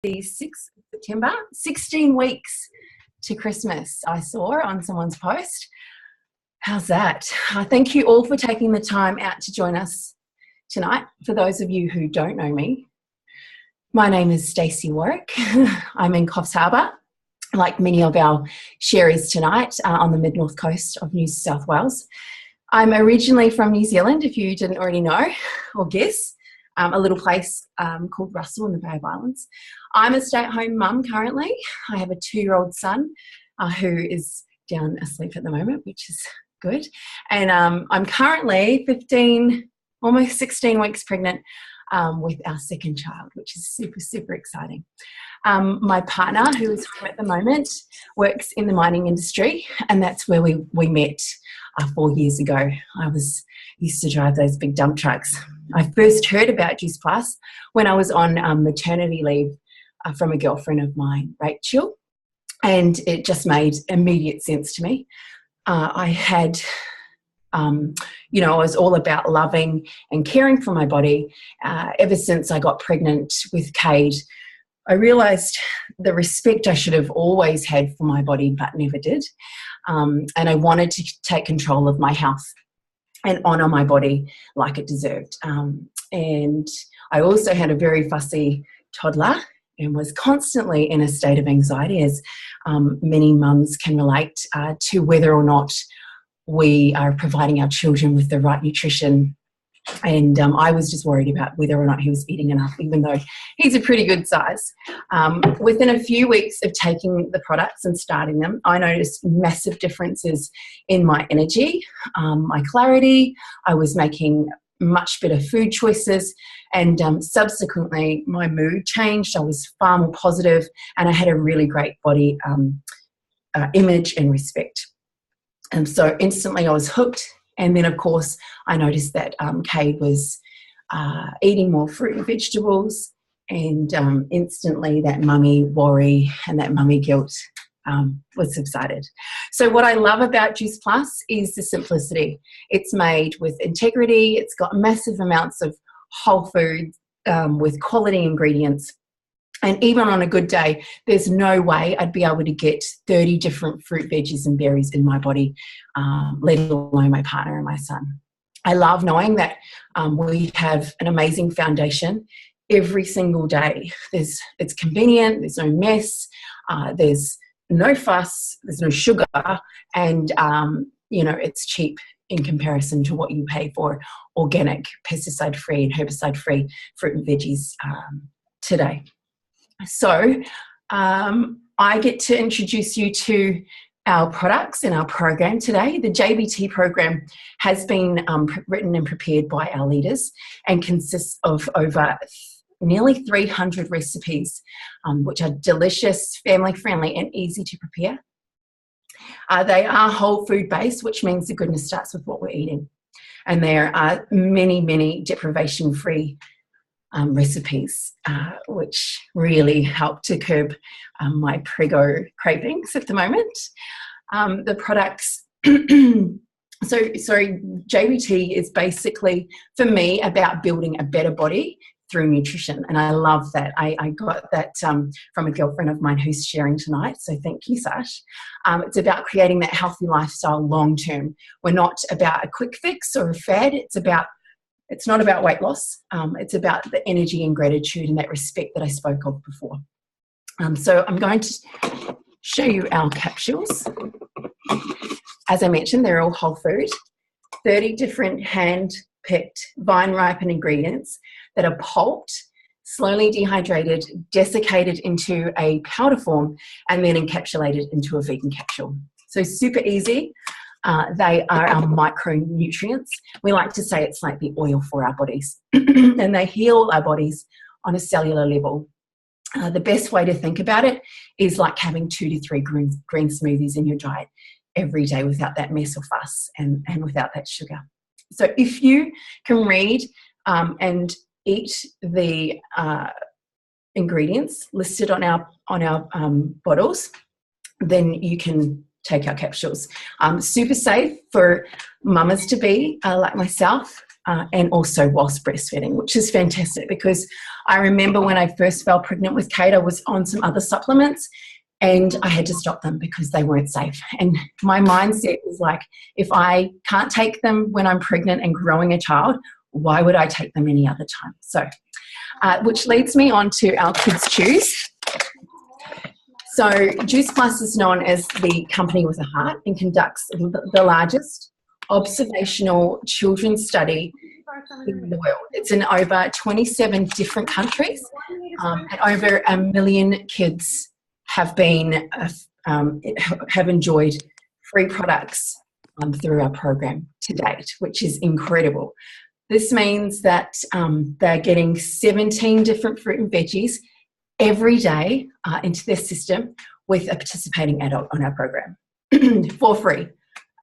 the 6th of September, 16 weeks to Christmas, I saw on someone's post. How's that? Thank you all for taking the time out to join us tonight. For those of you who don't know me, my name is Stacey Warwick. I'm in Coffs Harbour, like many of our sharers tonight, on the mid-north coast of New South Wales. I'm originally from New Zealand, if you didn't already know or guess, a little place called Russell in the Bay of Islands. I'm a stay-at-home mum currently. I have a 2-year-old son who is down asleep at the moment, which is good. And I'm currently 15, almost 16 weeks pregnant with our second child, which is super, super exciting. My partner, who is home at the moment, works in the mining industry, and that's where we met 4 years ago. I used to drive those big dump trucks. I first heard about Juice Plus when I was on maternity leave from a girlfriend of mine, Rachel, and it just made immediate sense to me. I was all about loving and caring for my body. Ever since I got pregnant with Cade, I realised the respect I should have always had for my body but never did. And I wanted to take control of my health and honour my body like it deserved. And I also had a very fussy toddler and was constantly in a state of anxiety, as many mums can relate to whether or not we are providing our children with the right nutrition. And I was just worried about whether or not he was eating enough, even though he's a pretty good size. Within a few weeks of taking the products and starting them, I noticed massive differences in my energy, my clarity. I was making much better food choices, and subsequently my mood changed. I was far more positive, and I had a really great body image and respect. And so instantly I was hooked. And then, of course, I noticed that Cade was eating more fruit and vegetables, and instantly that mummy worry and that mummy guilt was subsided. So what I love about Juice Plus is the simplicity. It's made with integrity. It's got massive amounts of whole food with quality ingredients. And even on a good day, there's no way I'd be able to get 30 different fruit, veggies and berries in my body, let alone my partner and my son. I love knowing that we have an amazing foundation every single day. It's convenient, there's no mess, there's no fuss, there's no sugar, and it's cheap in comparison to what you pay for organic, pesticide-free and herbicide-free fruit and veggies today. So I get to introduce you to our products in our program today. The JBT program has been written and prepared by our leaders and consists of over nearly 300 recipes, which are delicious, family-friendly and easy to prepare. They are whole food based, which means the goodness starts with what we're eating. And there are many, many deprivation-free recipes, which really help to curb my prego cravings at the moment. The products, JBT is basically, for me, about building a better body through nutrition, and I love that. I got that from a girlfriend of mine who's sharing tonight, so thank you, Sash. It's about creating that healthy lifestyle long term. We're not about a quick fix or a fad. It's not about weight loss. It's about the energy and gratitude and that respect that I spoke of before. So I'm going to show you our capsules. As I mentioned, they're all whole food. 30 different hand-picked, vine-ripened ingredients that are pulped, slowly dehydrated, desiccated into a powder form, and then encapsulated into a vegan capsule. So super easy. They are our micronutrients. We like to say it's like the oil for our bodies, and they heal our bodies on a cellular level. The best way to think about it is like having 2 to 3 green smoothies in your diet every day without that mess or fuss and without that sugar. So if you can read and eat the ingredients listed on our bottles, then you can take our capsules. Super safe for mamas to be like myself. and also whilst breastfeeding, which is fantastic because I remember when I first fell pregnant with Kate, I was on some other supplements and I had to stop them because they weren't safe. And my mindset was like, if I can't take them when I'm pregnant and growing a child, why would I take them any other time? So, which leads me on to our Kids Choose. So Juice Plus is known as the company with a heart and conducts the largest observational children's study in the world. It's in over 27 different countries, and over 1 million kids have been have enjoyed free products through our program to date, which is incredible. This means that they're getting 17 different fruit and veggies every day into their system with a participating adult on our program for free.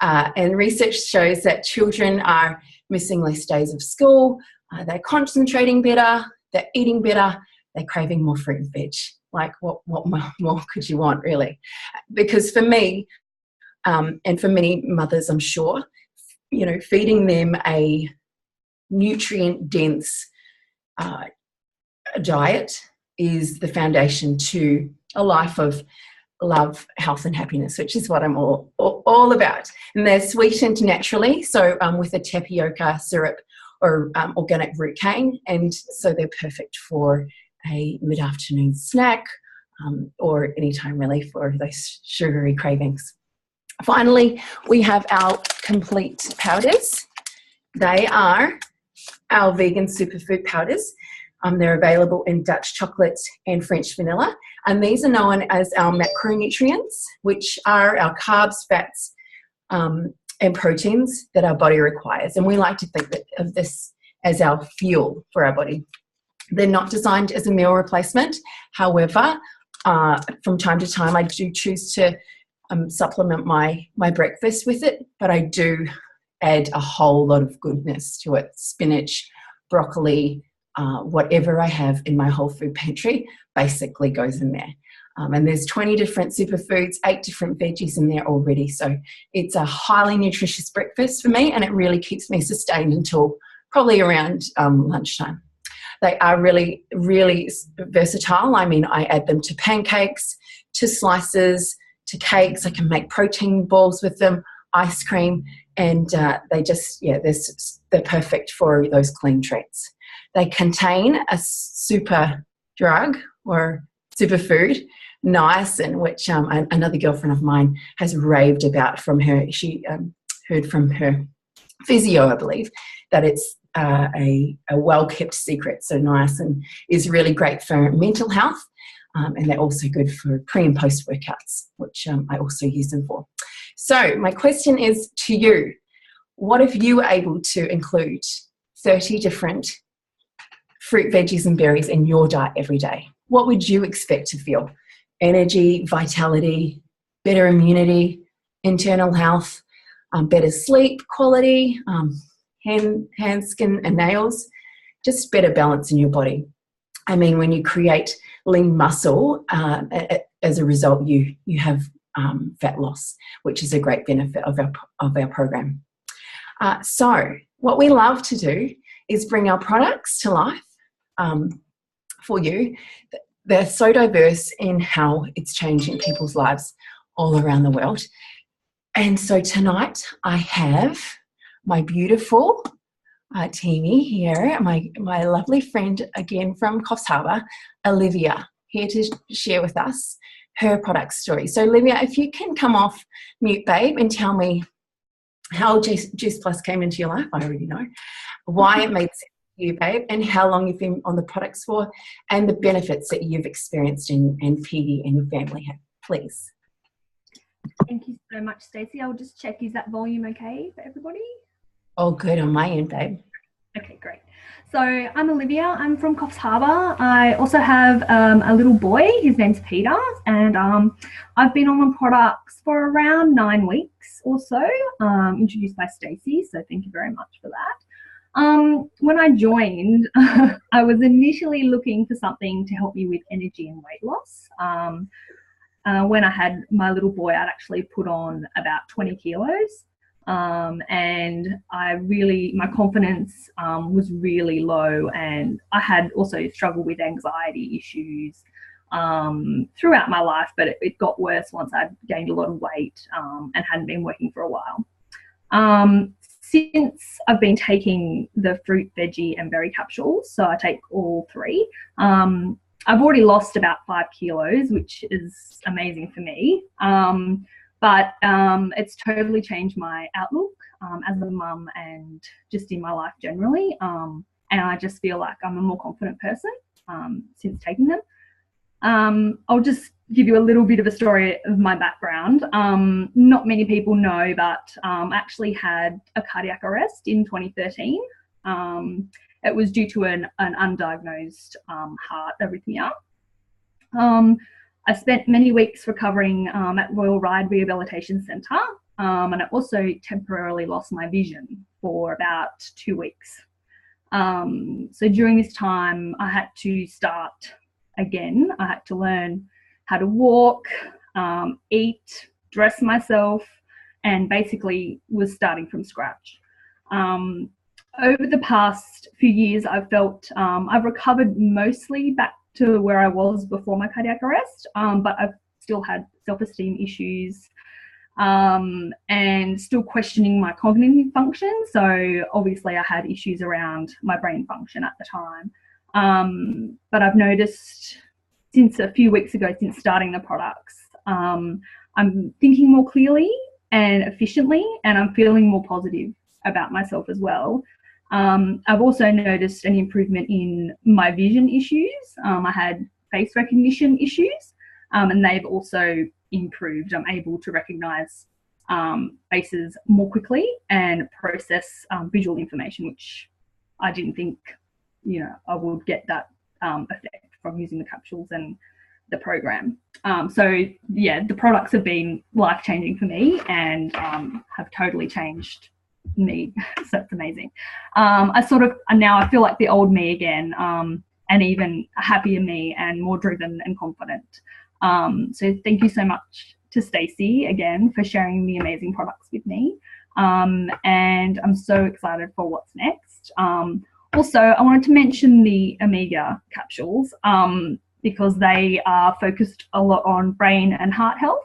And research shows that children are missing less days of school, they're concentrating better, they're eating better, they're craving more fruit and veg. Like what more could you want, really? Because for me, and for many mothers, I'm sure, you know, feeding them a nutrient-dense diet is the foundation to a life of love, health and happiness, which is what I'm all about. And they're sweetened naturally, so with a tapioca syrup or organic root cane, and so they're perfect for a mid-afternoon snack or anytime really for those sugary cravings. Finally, we have our complete powders. They are our vegan superfood powders. They're available in Dutch chocolate and French vanilla. And these are known as our macronutrients, which are our carbs, fats, and proteins that our body requires. And we like to think of this as our fuel for our body. They're not designed as a meal replacement. However, from time to time, I do choose to supplement my breakfast with it, but I do add a whole lot of goodness to it. Spinach, broccoli, whatever I have in my whole food pantry basically goes in there. And there's 20 different superfoods, 8 different veggies in there already. So it's a highly nutritious breakfast for me, and it really keeps me sustained until probably around lunchtime. They are really, really versatile. I mean, I add them to pancakes, to slices, to cakes. I can make protein balls with them, ice cream, and they just, they're perfect for those clean treats. They contain a super drug or superfood, niacin, which another girlfriend of mine has raved about from her. She heard from her physio, I believe, that it's a well-kept secret. So niacin is really great for mental health, and they're also good for pre and post workouts, which I also use them for. So my question is to you, what if you were able to include 30 different fruit, veggies and berries in your diet every day? What would you expect to feel? Energy, vitality, better immunity, internal health, better sleep quality, hand, skin and nails, just better balance in your body. I mean, when you create lean muscle, as a result, you have fat loss, which is a great benefit of our program. So what we love to do is bring our products to life for you. They're so diverse in how it's changing people's lives all around the world. And so tonight I have my beautiful teamie here, my lovely friend again from Coffs Harbour, Olivia, here to share with us her product story. So Olivia, if you can come off mute, babe, and tell me how Juice Plus came into your life. I already know. Why it made sense to you, babe, and how long you've been on the products for, and the benefits that you've experienced and PD and your family have, please. Thank you so much, Stacey. I'll just check, is that volume okay for everybody? All good on my end, babe. Okay, great. So I'm Olivia. I'm from Coffs Harbour. I also have a little boy. His name's Peter, and I've been on the products for around 9 weeks or so, introduced by Stacey, so thank you very much for that. When I joined, I was initially looking for something to help me with energy and weight loss. When I had my little boy, I'd actually put on about 20 kilos. And my confidence was really low, and I had also struggled with anxiety issues throughout my life, but it got worse once I'd gained a lot of weight and hadn't been working for a while. Since I've been taking the fruit, veggie and berry capsules, so I take all three, I've already lost about 5 kilos, which is amazing for me. But it's totally changed my outlook as a mum and just in my life generally. And I just feel like I'm a more confident person since taking them. I'll just give you a little bit of a story of my background. Not many people know, but I actually had a cardiac arrest in 2013. It was due to an undiagnosed heart arrhythmia. I spent many weeks recovering at Royal Ride Rehabilitation Centre, and I also temporarily lost my vision for about 2 weeks. So during this time, I had to start again. I had to learn how to walk, eat, dress myself, and basically was starting from scratch. Over the past few years, I've felt I've recovered mostly back to where I was before my cardiac arrest, but I've still had self-esteem issues and still questioning my cognitive function. So obviously I had issues around my brain function at the time. But I've noticed since a few weeks ago, since starting the products, I'm thinking more clearly and efficiently, and I'm feeling more positive about myself as well. I've also noticed an improvement in my vision issues. I had face recognition issues, and they've also improved. I'm able to recognize faces more quickly and process visual information, which I didn't think, I would get that effect from using the capsules and the program. So yeah, the products have been life-changing for me and have totally changed me. So it's amazing. Now I feel like the old me again, and even a happier me and more driven and confident. So thank you so much to Stacey again for sharing the amazing products with me. And I'm so excited for what's next. Also, I wanted to mention the Omega capsules because they are focused a lot on brain and heart health.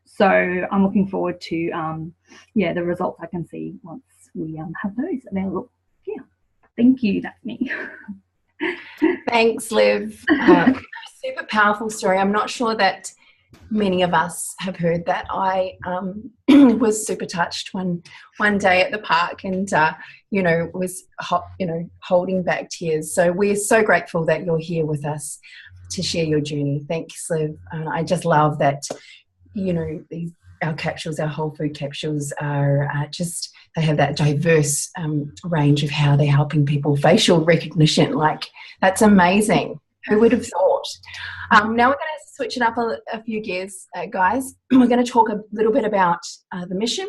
So I'm looking forward to the results I can see once we have those available. Yeah, thank you. That's me. Thanks, Liv. Super powerful story. I'm not sure that many of us have heard that. I was super touched one day at the park, and was holding back tears. So we're so grateful that you're here with us to share your journey. Thanks, Liv. And I just love that. Our capsules, our whole food capsules are they have that diverse range of how they're helping people. Facial recognition, that's amazing. Who would have thought? Now we're going to switch it up a few gears, guys. We're going to talk a little bit about the mission,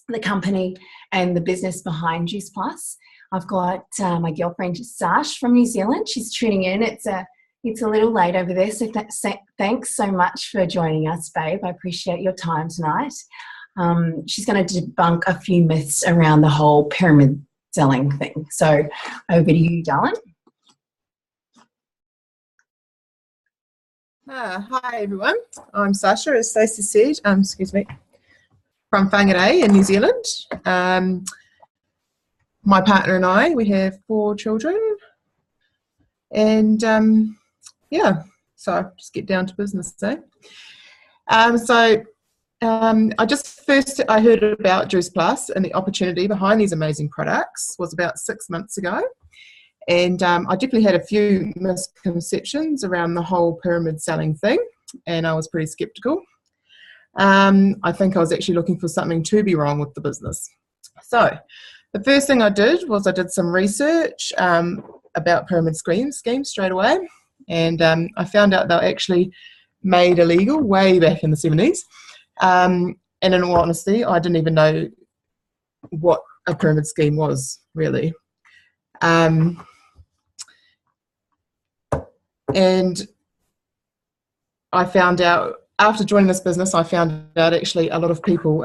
the company, and the business behind Juice Plus. I've got my girlfriend Sash from New Zealand. She's tuning in. It's a little late over there, so thanks so much for joining us, babe. I appreciate your time tonight. She's going to debunk a few myths around the whole pyramid selling thing. So over to you, darling. Hi everyone, I'm Sasha, as Stacey said, from Whangarei in New Zealand. My partner and I, we have 4 children, and so I'll just get down to business today. I heard about Juice Plus and the opportunity behind these amazing products was about 6 months ago. And I definitely had a few misconceptions around the whole pyramid selling thing, and I was pretty skeptical. I think I was actually looking for something to be wrong with the business. So the first thing I did was I did some research about pyramid schemes straight away, and I found out they were actually made illegal way back in the 70s. And in all honesty, I didn't even know what a pyramid scheme was, really. And I found out, after joining this business, I found out actually a lot of people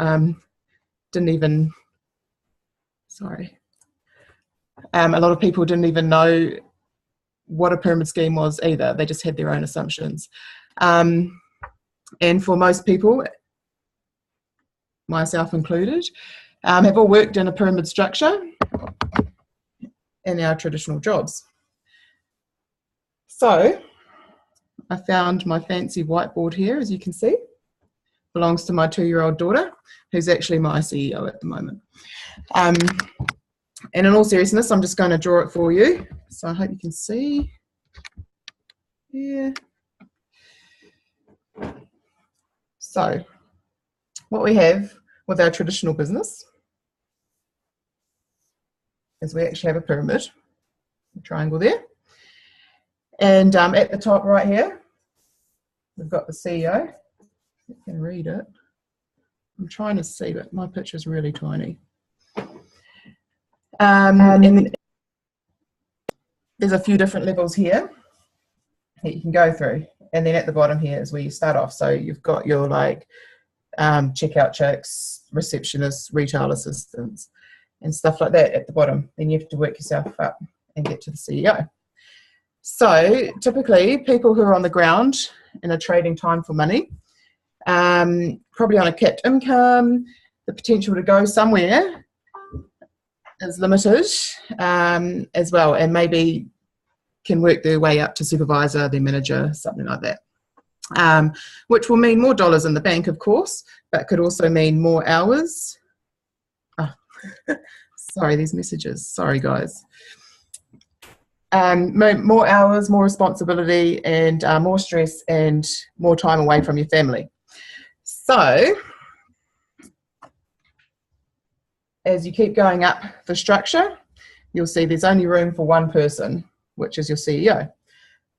didn't even sorry. A lot of people didn't even know what a pyramid scheme was either. They just had their own assumptions. And for most people, myself included, have all worked in a pyramid structure in our traditional jobs. So I found my fancy whiteboard here, as you can see. Belongs to my 2-year-old daughter, who's actually my CEO at the moment. And in all seriousness, I'm just going to draw it for you. So I hope you can see. Yeah. So what we have with our traditional business is we actually have a pyramid, a triangle there. And at the top right here, we've got the CEO. You can read it. I'm trying to see, but my picture's really tiny. And there's a few different levels here that you can go through. And then at the bottom here is where you start off. So you've got your checkout chicks, receptionists, retail assistants, and stuff like that at the bottom. Then you have to work yourself up and get to the CEO. So typically people who are on the ground and are trading time for money, probably on a capped income, the potential to go somewhere is limited as well, and maybe can work their way up to supervisor, their manager, something like that, which will mean more dollars in the bank, of course, but could also mean more hours. Oh, sorry, these messages. Sorry, guys. More hours, more responsibility, and more stress and more time away from your family. So as you keep going up the structure, you'll see there's only room for one person, which is your CEO.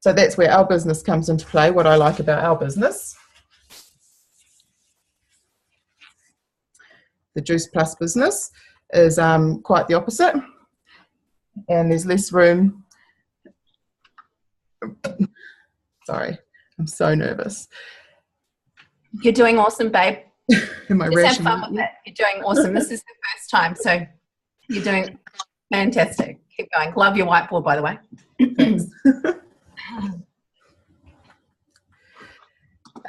So that's where our business comes into play. What I like about our business, the Juice Plus business, is quite the opposite, and there's less room. Sorry, I'm so nervous. You're doing awesome, babe. Am I Just have fun with it. You're doing awesome. This is the first time, so you're doing fantastic. Keep going. Love your whiteboard, by the way. Thanks.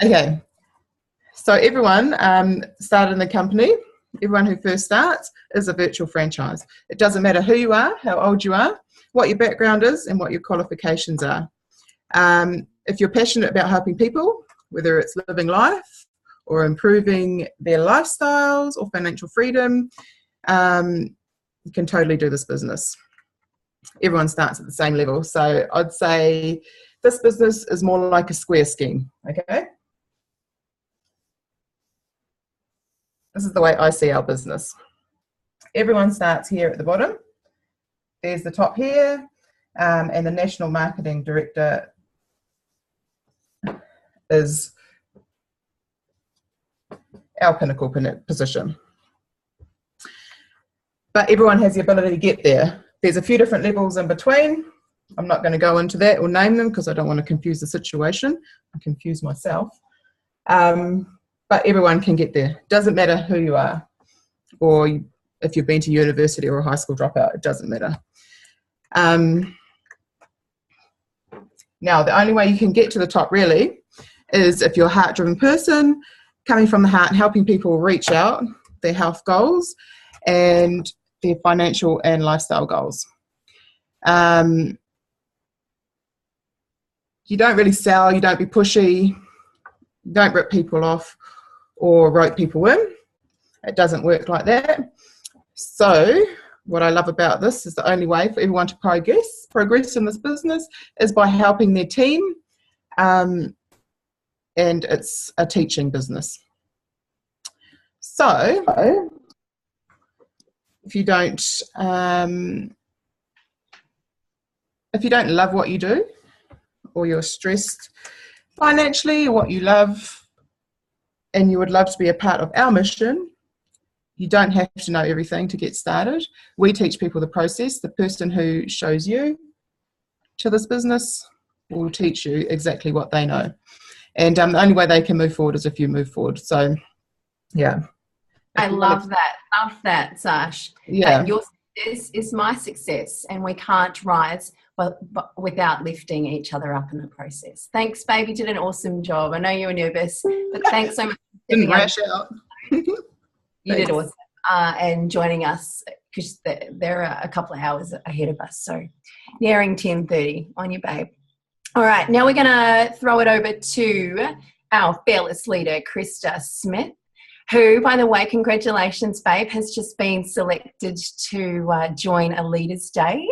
Okay, so everyone started in the company. Everyone who first starts is a virtual franchise. It doesn't matter who you are, how old you are, what your background is, and what your qualifications are. If you're passionate about helping people, whether it's living life or improving their lifestyles or financial freedom, you can totally do this business. Everyone starts at the same level. So I'd say this business is more like a square scheme, okay? This is the way I see our business. Everyone starts here at the bottom. There's the top here, and the National Marketing Director is our pinnacle position. But everyone has the ability to get there. There's a few different levels in between. I'm not going to go into that or name them because I don't want to confuse the situation. I confuse myself. But everyone can get there. Doesn't matter who you are, or if you've been to university or a high school dropout, it doesn't matter. Now, the only way you can get to the top really is if you're a heart-driven person, coming from the heart and helping people reach out their health goals and their financial and lifestyle goals. You don't really sell, you don't be pushy, you don't rip people off or rope people in. It doesn't work like that. So what I love about this is the only way for everyone to progress in this business is by helping their team, and it's a teaching business. So if you don't love what you do, or you're stressed financially, or what you love, and you would love to be a part of our mission, you don't have to know everything to get started. We teach people the process. The person who shows you to this business will teach you exactly what they know. And the only way they can move forward is if you move forward. So, yeah. I love that. Love that, Sash. Yeah. You're This is my success, and we can't rise but without lifting each other up in the process. Thanks, babe. You did an awesome job. I know you were nervous, but thanks so much. Didn't rash out. You did awesome. And joining us, because there are a couple of hours ahead of us. So nearing 10:30 on you, babe. All right, now we're going to throw it over to our fearless leader, Krista Smith, who, by the way, congratulations, babe, has just been selected to join a Leaders' Day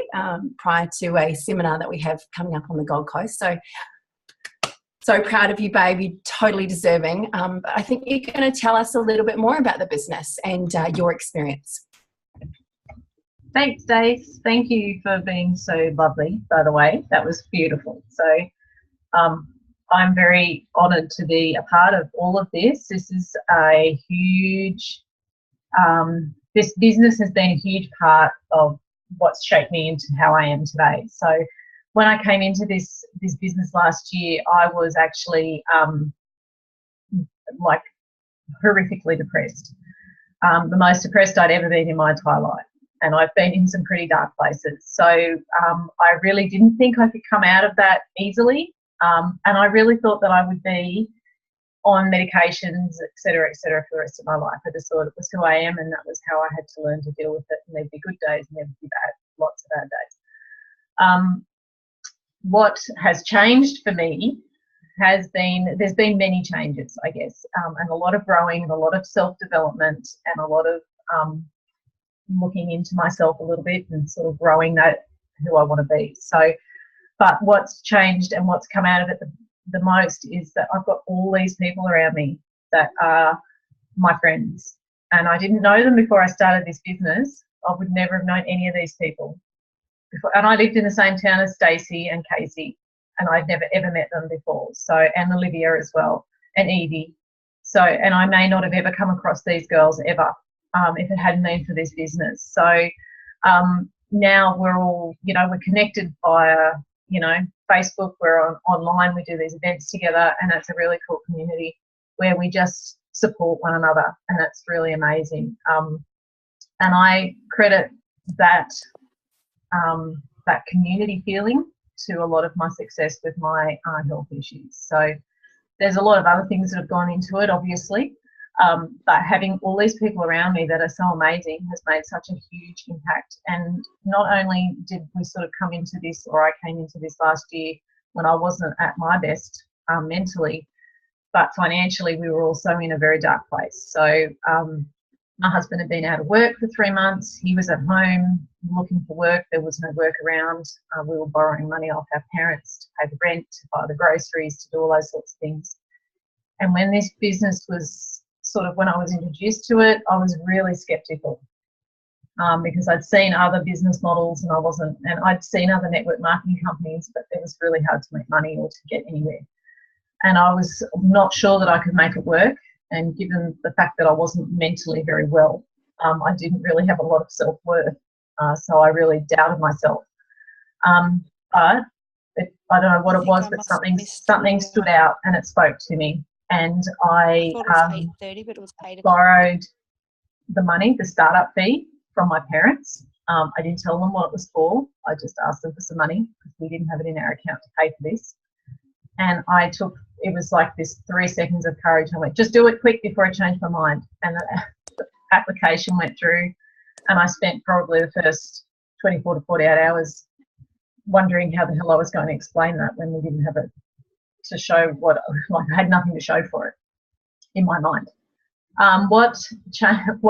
prior to a seminar that we have coming up on the Gold Coast. So proud of you, babe. You're totally deserving. But I think you're going to tell us a little bit more about the business and your experience. Thanks, Dace. Thank you for being so lovely, by the way. That was beautiful. So I'm very honoured to be a part of all of this. This is a huge, this business has been a huge part of what's shaped me into how I am today. So when I came into this business last year, I was actually like horrifically depressed, the most depressed I'd ever been in my entire life. And I've been in some pretty dark places. So I really didn't think I could come out of that easily. And I really thought that I would be on medications, et cetera, for the rest of my life. I just thought it was who I am, and that was how I had to learn to deal with it. And there'd be good days and there'd be lots of bad days. What has changed for me has been, there's been many changes, I guess, and a lot of growing and a lot of self-development and a lot of looking into myself a little bit and sort of growing that who I want to be. So, but what's changed and what's come out of it the most is that I've got all these people around me that are my friends, and I didn't know them before I started this business. I would never have known any of these people before, and I lived in the same town as Stacey and Casey, and I'd never ever met them before. So, and Olivia as well, and Evie. So, and I may not have ever come across these girls ever if it hadn't been for this business. So now we're all, we're connected via, Facebook, we're online, we do these events together, and it's a really cool community where we just support one another, and it's really amazing. And I credit that that community feeling to a lot of my success with my health issues. So there's a lot of other things that have gone into it, obviously, but having all these people around me that are so amazing has made such a huge impact. And not only did we sort of come into this, or I came into this last year when I wasn't at my best mentally, but financially we were also in a very dark place. So my husband had been out of work for 3 months. He was at home looking for work. There was no work around. We were borrowing money off our parents to pay the rent, to buy the groceries, to do all those sorts of things. And when this business was when I was introduced to it, I was really skeptical because I'd seen other business models and I'd seen other network marketing companies, but it was really hard to make money or to get anywhere. And I was not sure that I could make it work. And given the fact that I wasn't mentally very well, I didn't really have a lot of self-worth. So I really doubted myself. But I don't know what it was, but something stood out and it spoke to me. And I borrowed the money, the startup fee, from my parents. I didn't tell them what it was for. I just asked them for some money because we didn't have it in our account to pay for this. And it was like this 3 seconds of courage. I went, just do it quick before I change my mind. And the application went through, and I spent probably the first 24 to 48 hours wondering how the hell I was going to explain that when we didn't have it to show I had nothing to show for it in my mind. What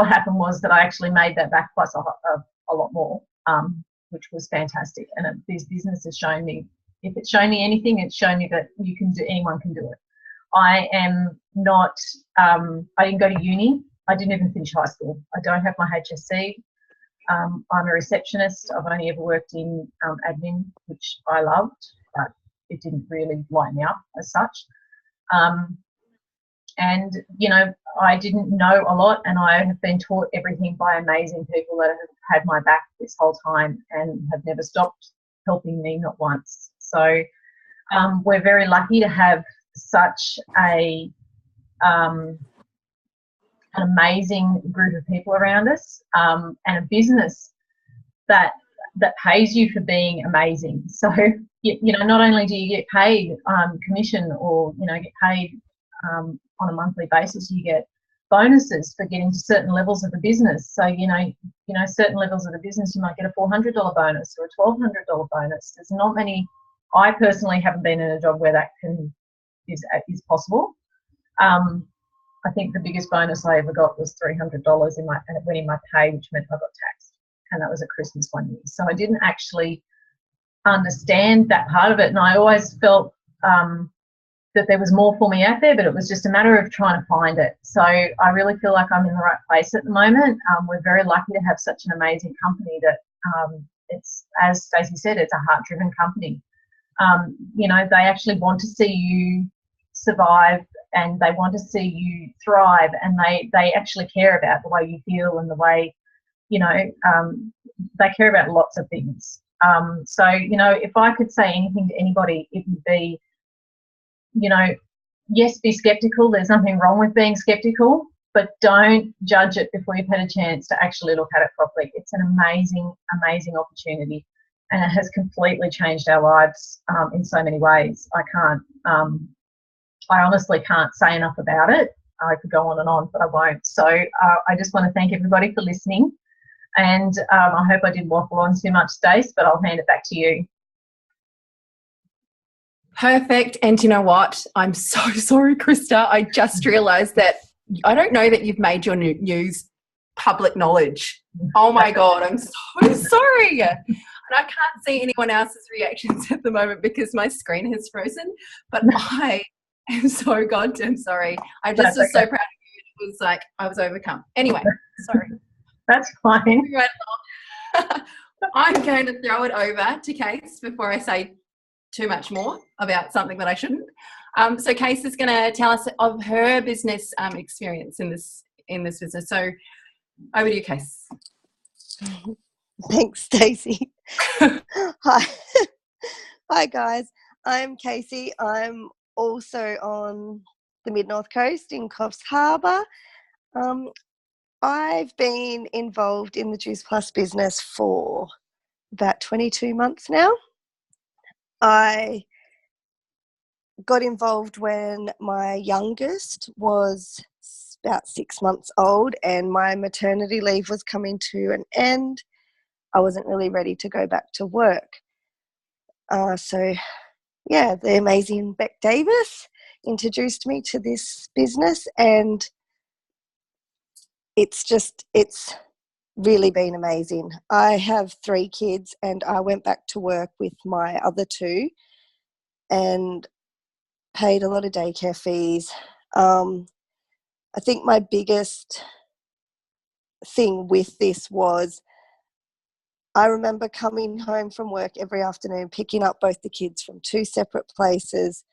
happened was that I actually made that back plus a lot more, which was fantastic. And this business has shown me, if it's shown me anything, it's shown me that anyone can do it. I am not, I didn't go to uni. I didn't even finish high school. I don't have my HSC. I'm a receptionist. I've only ever worked in admin, which I loved, but it didn't really light me up as such. And, I didn't know a lot, and I have been taught everything by amazing people that have had my back this whole time and have never stopped helping me, not once. So we're very lucky to have such an amazing group of people around us, and a business that pays you for being amazing. So, you know, not only do you get paid commission or, you know, get paid on a monthly basis, you get bonuses for getting to certain levels of the business. So, you know, certain levels of the business, you might get a $400 bonus or a $1,200 bonus. There's not many. I personally haven't been in a job where that is possible. I think the biggest bonus I ever got was $300 went in my pay, which meant I got taxed, and that was at Christmas one year. So I didn't actually understand that part of it, and I always felt that there was more for me out there, but it was just a matter of trying to find it. So I really feel like I'm in the right place at the moment. We're very lucky to have such an amazing company that it's, as Stacey said, it's a heart-driven company. You know, they actually want to see you survive, and they want to see you thrive, and they actually care about the way you feel and the way, you know, they care about lots of things. So, you know, if I could say anything to anybody, it would be, you know, yes, be skeptical. There's nothing wrong with being skeptical, but don't judge it before you've had a chance to actually look at it properly. It's an amazing, amazing opportunity, and it has completely changed our lives in so many ways. I honestly can't say enough about it. I could go on and on, but I won't. So I just want to thank everybody for listening, and I hope I didn't waffle on too much, Stace, but I'll hand it back to you. Perfect. And you know what? I'm so sorry, Krista. I just realised that I don't know that you've made your news public knowledge. Oh, my God. I'm so sorry. And I can't see anyone else's reactions at the moment because my screen has frozen. But I am so goddamn sorry. I just was so proud of you. It was like I was overcome. Anyway, sorry. That's fine. I'm going to throw it over to Case before I say too much more about something that I shouldn't. So Case is going to tell us of her business experience in this business. So over to you, Case. Thanks, Stacey. Hi. Hi, guys. I'm Casey. I'm also on the Mid-North Coast in Coffs Harbour. I've been involved in the Juice Plus business for about 22 months now. I got involved when my youngest was about 6 months old and my maternity leave was coming to an end. I wasn't really ready to go back to work. So, the amazing Beck Davis introduced me to this business, and it's really been amazing. I have 3 kids and I went back to work with my other 2 and paid a lot of daycare fees. I think my biggest thing with this was I remember coming home from work every afternoon, picking up both the kids from 2 separate places,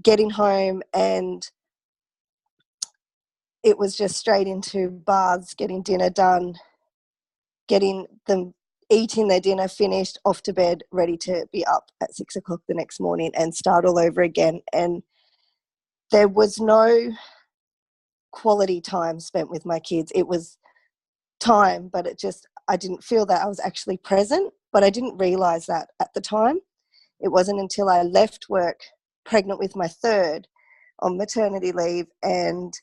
getting home, and it was just straight into baths, getting dinner done, getting them eating their dinner, finished, off to bed, ready to be up at 6 o'clock the next morning and start all over again. And there was no quality time spent with my kids. It was time, but I didn't feel that I was actually present, but I didn't realise that at the time. It wasn't until I left work pregnant with my 3rd on maternity leave and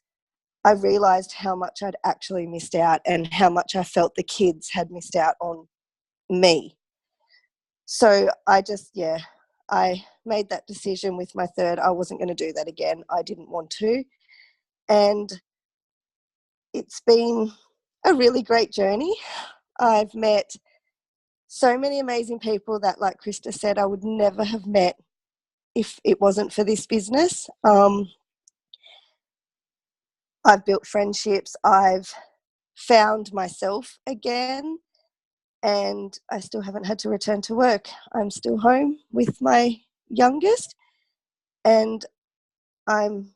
I realised how much I'd actually missed out and how much I felt the kids had missed out on me. So I made that decision with my 3rd. I wasn't going to do that again. I didn't want to. And it's been a really great journey. I've met so many amazing people that, like Krista said, I would never have met if it wasn't for this business. I've built friendships. I've found myself again, and I still haven't had to return to work. I'm still home with my youngest, and I'm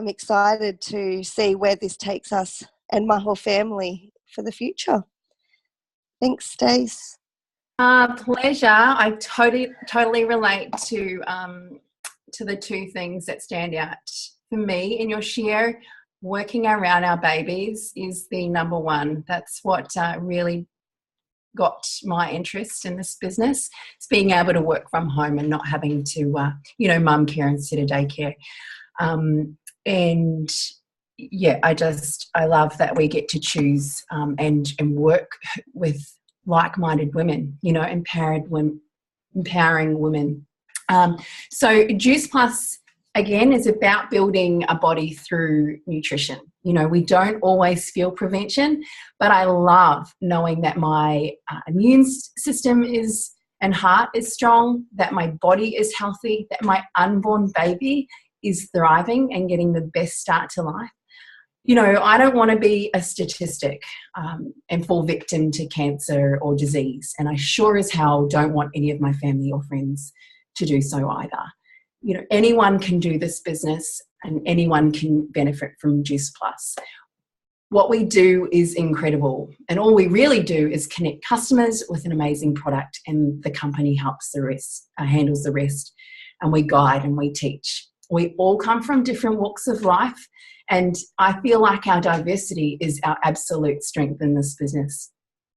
excited to see where this takes us and my whole family for the future. Thanks, Stace. Pleasure. I totally relate to the 2 things that stand out for me in your share. Working around our babies is the number one. That's what really got my interest in this business. It's being able to work from home and not having to, mum care instead of daycare. And yeah, I love that we get to choose and work with like-minded women, empowering women. So Juice Plus, again, is about building a body through nutrition. We don't always feel prevention, but I love knowing that my immune system and heart is strong, that my body is healthy, that my unborn baby is thriving and getting the best start to life. I don't want to be a statistic and fall victim to cancer or disease. And I sure as hell don't want any of my family or friends to do so either. Anyone can do this business and anyone can benefit from Juice Plus. What we do is incredible. And all we really do is connect customers with an amazing product, and the company helps the rest, handles the rest. And we guide and we teach. We all come from different walks of life. And I feel like our diversity is our absolute strength in this business.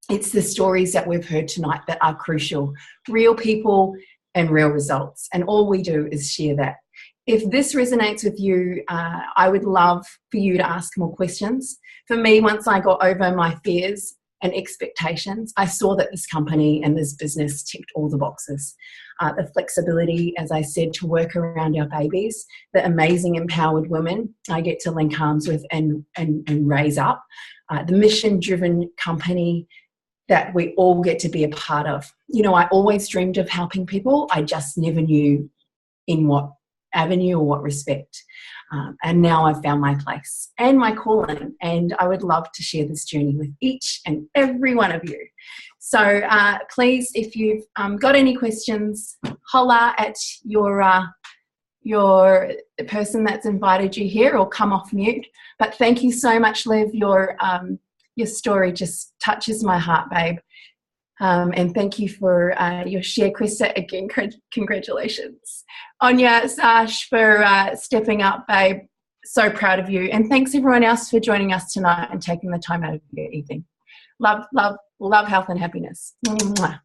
It's the stories that we've heard tonight that are crucial. Real people and real results. And all we do is share that. If this resonates with you, I would love for you to ask more questions. For me, once I got over my fears and expectations, I saw that this company and this business ticked all the boxes. The flexibility, as I said, to work around our babies, the amazing empowered women I get to link arms with and raise up, the mission-driven company that we all get to be a part of. I always dreamed of helping people. I just never knew in what avenue or what respect. And now I've found my place and my calling, and I would love to share this journey with each and every one of you. So please, if you've got any questions, holler at the person that's invited you here, or come off mute. But thank you so much, Liv. Your story just touches my heart, babe. And thank you for your share, Krista. Again, congratulations. Anya, Sash, for stepping up, babe. So proud of you. And thanks everyone else for joining us tonight and taking the time out of your evening. Love, health and happiness. Mwah.